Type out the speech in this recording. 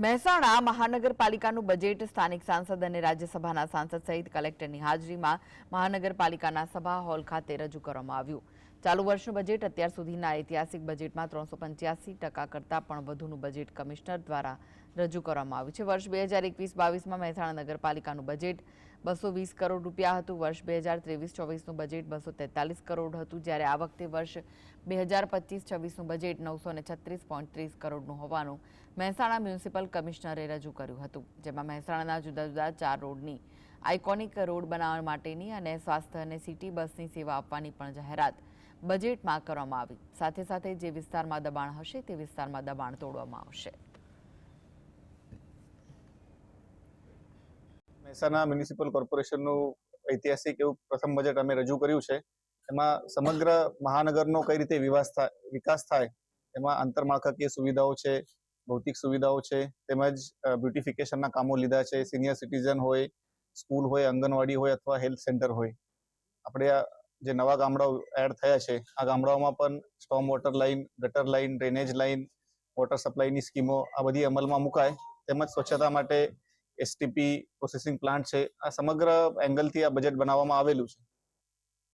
Mehsana મહાનગરપાલિકાનું budget સ્થાનિક સાંસદ અને રાજ્યસભાના સાંસદ સહિત કલેક્ટરની હાજરીમાં મહાનગરપાલિકાના સભા હોલ ખાતે રજૂ કરવામાં આવ્યું। ચાલુ વર્ષનું બજેટ અત્યાર સુધીના ઐતિહાસિક બજેટમાં 385% કરતાં પણ વધુનું બજેટ કમિશનર દ્વારા રજૂ કરવામાં આવ્યું છે। વર્ષ 2021-22માં મહેસાણા નગરપાલિકાનું બજેટ 220 કરોડ રૂપિયા હતું। વર્ષ 2023-24નું બજેટ 243 કરોડ હતું, જ્યારે આ વખતે વર્ષ 2025-26નું બજેટ 936.30 કરોડનું હોવાનું મહેસાણા મ્યુનિસિપલ કમિશનરે રજૂ કર્યું હતું, જેમાં મહેસાણાના જુદા જુદા 4 રોડની આઇકોનિક રોડ બનાવવા માટેની અને સ્વાસ્થ્ય અને સિટી બસની સેવા આપવાની પણ જાહેરાત બજેટમાં કરવામાં આવી। સાથે સાથે જે વિસ્તારમાં દબાણ હશે તે વિસ્તારમાં દબાણ તોડવામાં આવશે। મહેસાણા મ્યુનિસિપલ કોર્પોરેશનનું ઐતિહાસિક એવું પ્રથમ બજેટ અમે રજૂ કર્યું છે। એમાં સમગ્ર મહાનગરનો કઈ રીતે વિકાસ થાય એમાં આંતરમાળખાકીય સુવિધાઓ છે, ભૌતિક સુવિધાઓ છે, તેમજ બ્યુટિફિકેશનના કામો લીધા છે। સિનિયર સિટીઝન હોય, સ્કૂલ હોય, આંગણવાડી હોય અથવા હેલ્થ સેન્ટર હોય, આપણે આ જે નવા ગામડાઓ એડ થયા છે આ ગામડાઓમાં પણ સ્ટોર્મ વોટર લાઇન, ગટર લાઇન, ડ્રેનેજ લાઇન, વોટર સપ્લાયની સ્કીમો આ બધી અમલમાં મુકાય, તેમજ સ્વચ્છતા માટે એસટીપી પ્રોસેસિંગ પ્લાન્ટ છે। આ સમગ્ર એંગલથી આ બજેટ બનાવવામાં આવેલું છે।